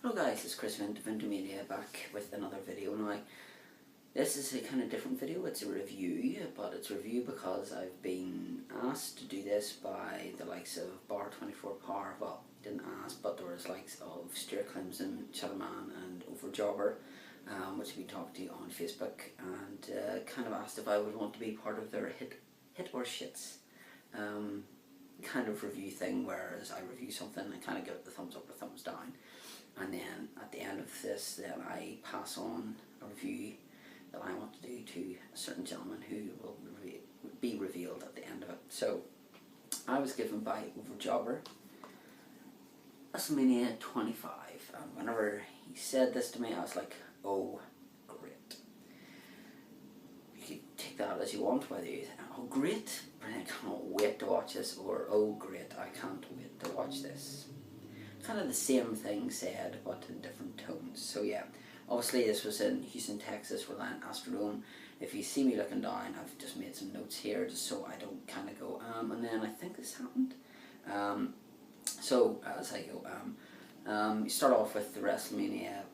Hello guys, it's Chris Vintomania back with another video. Now, this is a kind of different video. It's a review, but it's a review because I've been asked to do this by the likes of Bar 24 Power. Well, didn't ask, but there was likes of Stuart Clemson, Chatterman and Overjobber, which we talked to on Facebook, and kind of asked if I would want to be part of their hit or shits kind of review thing, whereas I review something and kind of give it the thumbs up or thumbs down, and then at the end of this then I pass on a review that I want to do to a certain gentleman who will be revealed at the end of it. So I was given by Overjobber Wrestlemania 25, and whenever he said this to me I was like, oh great. You could take that as you want, whether you think, oh great, I cannot wait to watch this, or oh great, I can't wait to watch this. Kind of the same thing said, but in different tones. So yeah, obviously this was in Houston, Texas, Reliant Astrodome. If you see me looking down, I've just made some notes here just so I don't kind of go, and then I think this happened. So as I go, you start off with the WrestleMania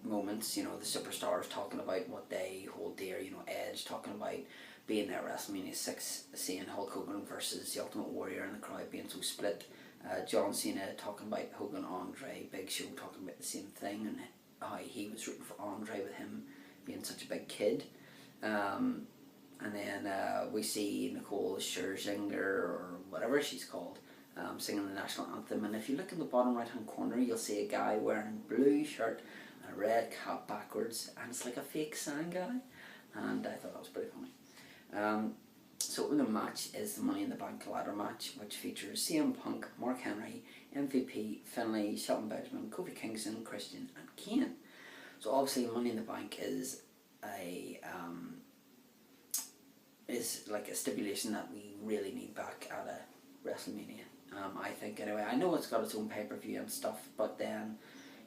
moments, you know, the superstars talking about what they hold dear, you know, Edge talking about being there at WrestleMania 6, seeing Hulk Hogan versus the Ultimate Warrior and the crowd being so split. John Cena talking about Hogan, Andre, Big Show talking about the same thing and how he was rooting for Andre with him being such a big kid. And then we see Nicole Scherzinger, or whatever she's called, singing the national anthem. And if you look in the bottom right hand corner, you'll see a guy wearing a blue shirt and a red cap backwards, and it's like a fake sign guy, and I thought that was pretty funny. So the match is the Money in the Bank ladder match, which features CM Punk, Mark Henry, MVP, Finlay, Shelton Benjamin, Kofi Kingston, Christian and Kane. So obviously Money in the Bank is like a stipulation that we really need back at a WrestleMania. I think anyway. I know it's got its own pay-per-view and stuff, but then,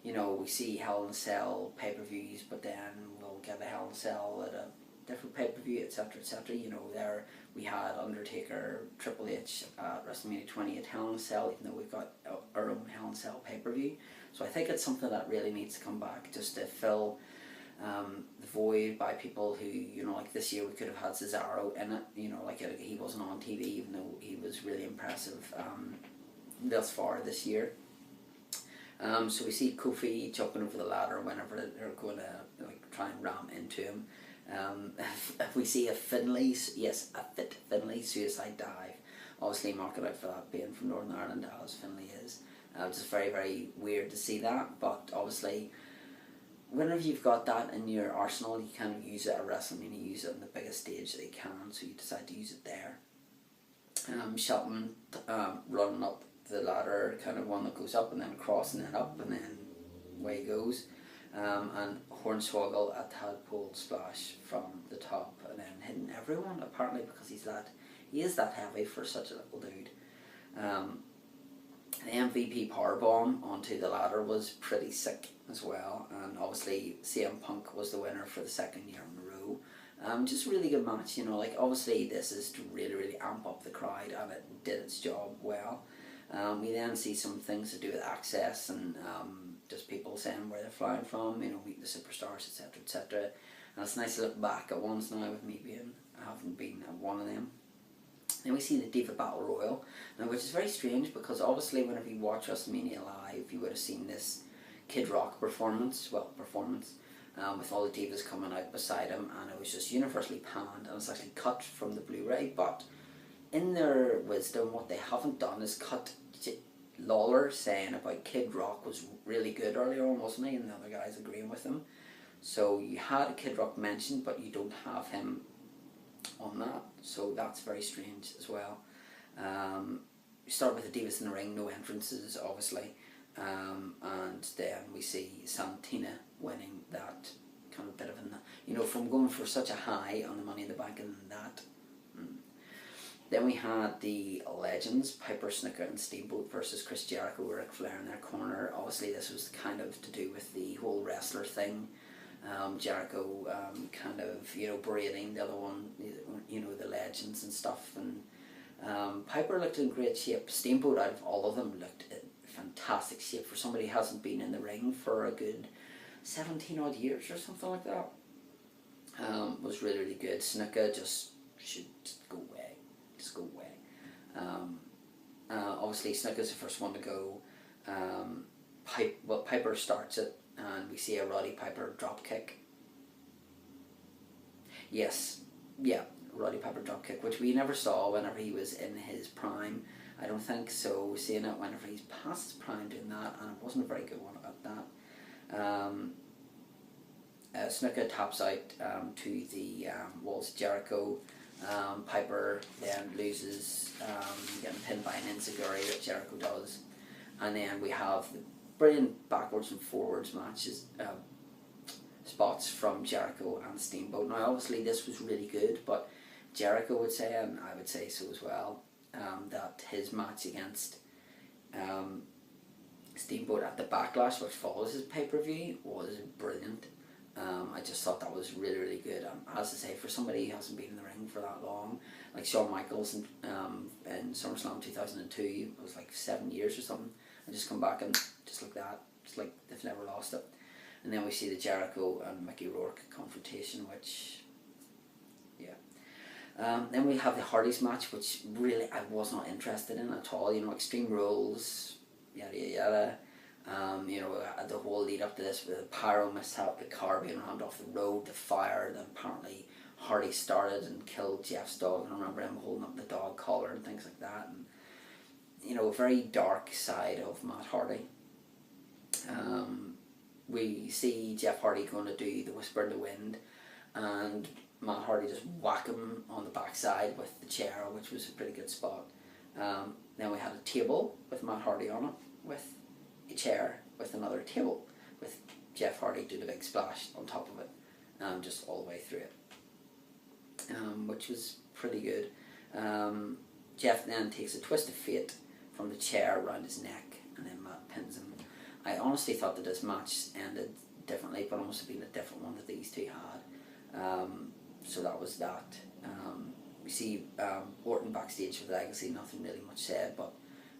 you know, we see Hell in a Cell pay-per-views, but then we'll get a Hell in a Cell at a different pay-per-view, etc, etc. You know, there we had Undertaker, Triple H at WrestleMania 20 at Hell in a Cell, even though we've got our own Hell in a Cell pay-per-view. So I think it's something that really needs to come back, just to fill the void by people who, you know, like this year we could have had Cesaro in it, you know, like he wasn't on TV even though he was really impressive thus far this year. So we see Kofi jumping over the ladder whenever they're going to like try and ram into him. If we see a Finlay suicide dive, obviously mark it out for that, being from Northern Ireland as Finlay is. It's just very, very weird to see that, but obviously whenever you've got that in your arsenal, you kind of use it at WrestleMania, use it on the biggest stage that you can, so you decide to use it there. Shelton running up the ladder, kind of one that goes up and then across and then up and then away goes. And Hornswoggle a tadpole splash from the top and then hitting everyone, apparently, because he is that heavy for such a little dude. The MVP powerbomb onto the ladder was pretty sick as well, and obviously CM Punk was the winner for the second year in a row. Just a really good match, you know, like obviously this is to really, really amp up the crowd, and it did its job well. We then see some things to do with access and just people saying where they're flying from, you know, meet the superstars, etc, etc. And it's nice to look back at ones now with me having been at one of them. Then we see the Diva Battle Royal, now, which is very strange because obviously whenever you watch WrestleMania live, you would have seen this Kid Rock performance, with all the divas coming out beside him, and it was just universally panned, and it's actually cut from the Blu-ray, but in their wisdom, what they haven't done is cut Lawler saying about Kid Rock was really good earlier on, wasn't he, and the other guys agreeing with him. So you had a Kid Rock mentioned, but you don't have him on that, so that's very strange as well. We start with the Divas in the ring, no entrances obviously, and then we see Santina winning that kind of bit of you know, from going for such a high on the Money in the Bank and that. Then we had the Legends, Piper, Snuka and Steamboat versus Chris Jericho, Ric Flair in their corner. Obviously this was kind of to do with the whole wrestler thing. Jericho kind of, you know, berating the other one, you know, the Legends and stuff. And Piper looked in great shape. Steamboat, out of all of them, looked fantastic shape for somebody who hasn't been in the ring for a good 17 odd years or something like that. Was really, really good. Snuka just should just go away. Just go away. Obviously, Snuka's the first one to go. Piper starts it, and we see a Roddy Piper drop kick. Yes, yeah, Roddy Piper drop kick, which we never saw whenever he was in his prime. I don't think so. Seeing it whenever he's past his prime doing that, and it wasn't a very good one at that. Snuka taps out to the walls of Jericho. Piper then loses, getting pinned by an enziguri that Jericho does, and then we have the brilliant backwards and forwards matches, spots from Jericho and Steamboat. Now obviously this was really good, but Jericho would say, and I would say so as well, that his match against Steamboat at the Backlash, which follows his pay-per-view, was brilliant. I just thought that was really, really good. As I say, for somebody who hasn't been in the ring for that long, like Shawn Michaels in SummerSlam 2002, it was like 7 years or something, and just come back and just like that, just like they've never lost it. And then we see the Jericho and Mickey Rourke confrontation, which, yeah. Then we have the Hardys match, which really I was not interested in at all. You know, Extreme Rules, yada yada yada. You know, the whole lead up to this with the pyro mishap, the car being rammed off the road, the fire, then apparently Hardy started and killed Jeff's dog, and I remember him holding up the dog collar and things like that, and you know, a very dark side of Matt Hardy. We see Jeff Hardy going to do the Whisper in the Wind, and Matt Hardy just whack him on the backside with the chair, which was a pretty good spot. Then we had a table with Matt Hardy on it, with a chair with another table, with Jeff Hardy doing a big splash on top of it, just all the way through it, which was pretty good. Jeff then takes a twist of fate from the chair around his neck, and then Matt pins him. I honestly thought that this match ended differently, but it must have been a different one that these two had. So that was that. We see Orton backstage with Legacy, nothing really much said, but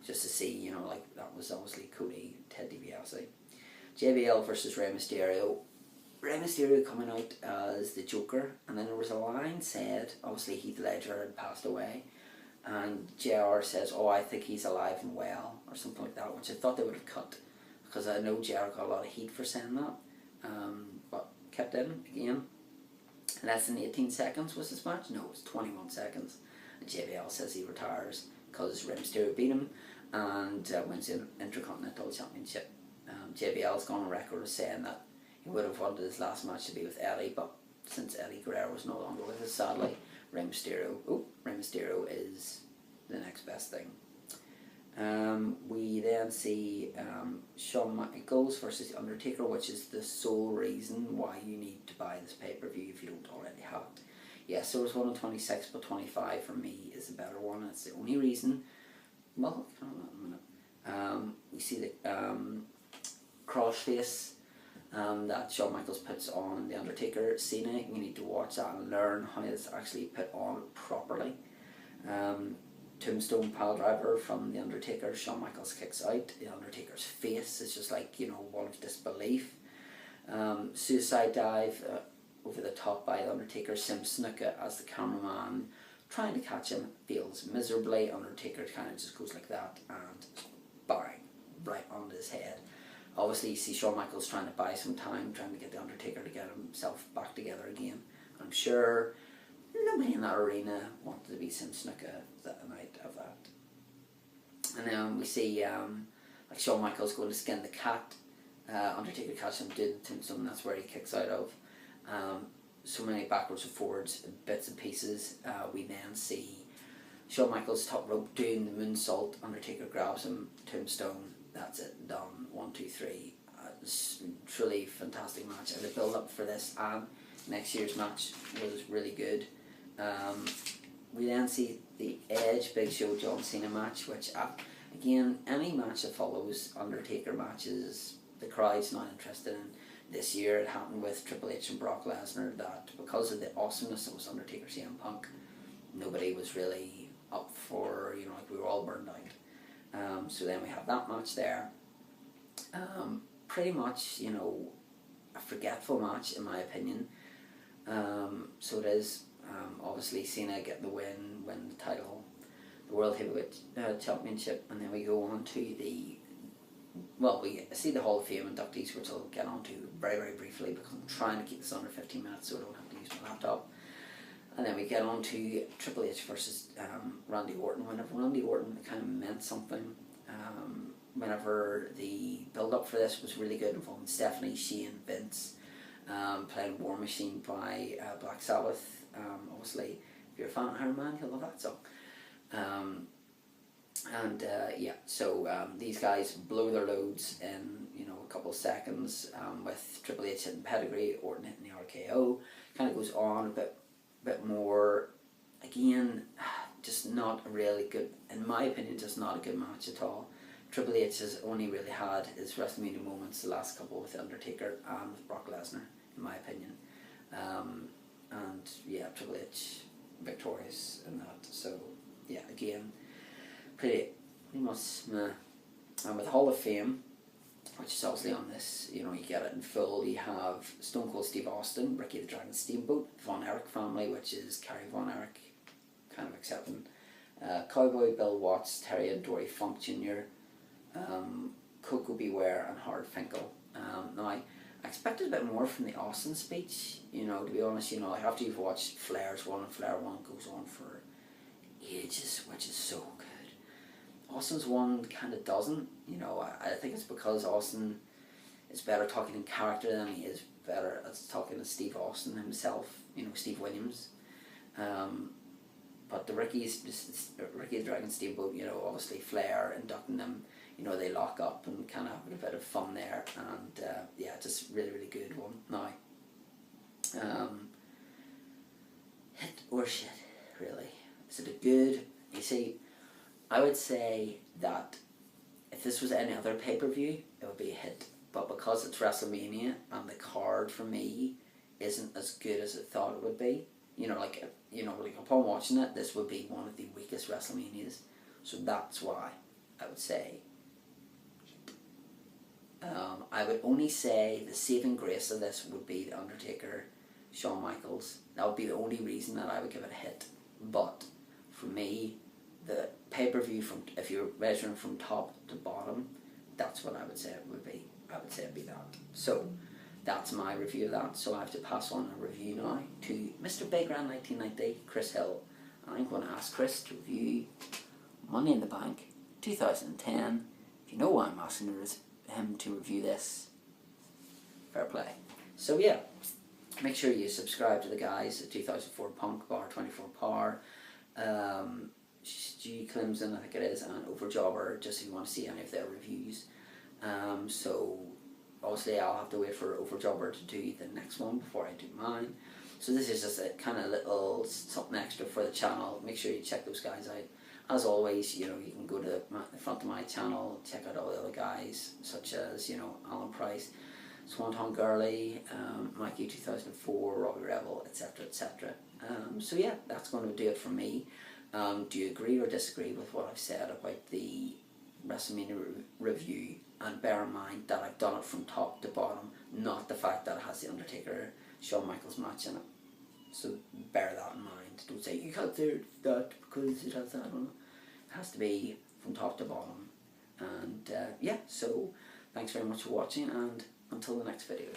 just to see, you know, like that was obviously Cody, Ted DiBiase. JBL versus Rey Mysterio. Rey Mysterio coming out as the Joker, and then there was a line said, obviously Heath Ledger had passed away, and JR says, oh, I think he's alive and well, or something like that, which I thought they would have cut, because I know JR got a lot of heat for saying that, but kept in again. Less than 18 seconds was this match? No, it was 21 seconds. And JBL says he retires because Rey Mysterio beat him and wins the Intercontinental Championship. JBL's gone on record as saying that he would have wanted his last match to be with Eddie, but since Eddie Guerrero was no longer with us, sadly, Rey Mysterio is the next best thing. We then see Shawn Michaels versus The Undertaker, which is the sole reason why you need to buy this pay-per-view if you don't already have it. Yes, there was one on 26, but 25 for me is a better one. That's the only reason. Well, come on in a minute. We see the crossface that Shawn Michaels puts on The Undertaker. Cena, you need to watch that and learn how it's actually put on properly. Tombstone Piledriver from The Undertaker. Shawn Michaels kicks out. The Undertaker's face is just like, you know, one of disbelief. Suicide dive over the top by The Undertaker. Sim Snuka as the cameraman trying to catch him, fails miserably. Undertaker kind of just goes like that and bang, right on his head. Obviously you see Shawn Michaels trying to buy some time, trying to get The Undertaker to get himself back together again. I'm sure nobody in that arena wanted to be Sim Snuka that night of that. And then we see like Shawn Michaels going to skin the cat. Undertaker catches him doing the tombstone, that's where he kicks out of. So many backwards and forwards, bits and pieces. We then see Shawn Michaels top rope doing the moonsault. Undertaker grabs him, tombstone. That's it, done. 1, 2, 3. It's truly fantastic match, and the build up for this and next year's match was really good. We then see the Edge Big Show John Cena match, which again, any match that follows Undertaker matches, the crowd's not interested in. This year it happened with Triple H and Brock Lesnar, that because of the awesomeness that was Undertaker CM Punk, nobody was really up for, you know, like we were all burned out. So then we have that match there. Pretty much, you know, a forgetful match in my opinion. So it is. Obviously Cena getting the win the title, the World Heavyweight Championship, and then we go on to we see the Hall of Fame inductees, which I'll get on to very, very briefly because I'm trying to keep this under 15 minutes so I don't have to use my laptop. And then we get on to Triple H versus Randy Orton. Whenever Randy Orton kind of meant something, whenever the build-up for this was really good, involving Stephanie, Shane, Vince, playing War Machine by Black Sabbath. Obviously, if you're a fan of Iron Man, you'll love that song. These guys blow their loads in, you know, a couple of seconds, with Triple H hitting pedigree, Orton hitting the RKO. Kind of goes on a bit more. Again, just not a really good, in my opinion, just not a good match at all. Triple H has only really had his WrestleMania moments, the last couple with The Undertaker and with Brock Lesnar, in my opinion. Triple H victorious in that. So, yeah, again, pretty much meh. And with Hall of Fame, which is obviously on this, you know, you get it in full. You have Stone Cold Steve Austin, Ricky the Dragon Steamboat, Von Erich family, which is Kerry Von Erich, kind of accepting, Cowboy Bill Watts, Terry and Dory Funk Jr., Coco Beware and Howard Finkel. Now I expected a bit more from the Austin speech, you know, to be honest. You know, like after you've watched Flair's one, and Flair 1 goes on for ages, which is so good. Austin's one kind of doesn't, you know. I think it's because Austin is better talking in character than he is better at talking to Steve Austin himself, you know, Steve Williams. But the Ricky the Dragon Steamboat, you know, obviously Flair inducting them, you know, they lock up and kind of having a bit of fun there, and just really, really good one. Now, hit or shit, really? Is it a good? You see, I would say that if this was any other pay-per-view, it would be a hit. But because it's WrestleMania and the card for me isn't as good as it thought it would be, like upon watching it, this would be one of the weakest WrestleManias. So that's why I would say hit. I would only say the saving grace of this would be The Undertaker, Shawn Michaels. That would be the only reason that I would give it a hit. But for me, the pay-per-view, if you're measuring from top to bottom, that's what I would say it would be. I would say it'd be that. So that's my review of that. So I have to pass on a review now to Mr. Big Ran 1990, Chris Hill. And I'm going to ask Chris to review Money in the Bank 2010. If you know why I'm asking him to review this, fair play. So yeah, make sure you subscribe to the guys at 2004 Punk, Bar 24 Power, G Clemson, I think it is, and Overjobber, just if you want to see any of their reviews. So obviously I'll have to wait for Overjobber to do the next one before I do mine. So this is just a kind of little something extra for the channel. Make sure you check those guys out. As always, you can go to the front of my channel, check out all the other guys, such as, Alan Price, Swanton Gurley, Mikey 2004, Robbie Rebel, etc., etc. So yeah, that's going to do it for me. Do you agree or disagree with what I've said about the WrestleMania review? And bear in mind that I've done it from top to bottom, not the fact that it has the Undertaker Shawn Michaels match in it. So bear that in mind. Don't say you can't do that because it has that. I don't know. It has to be from top to bottom. And so thanks very much for watching, and until the next video.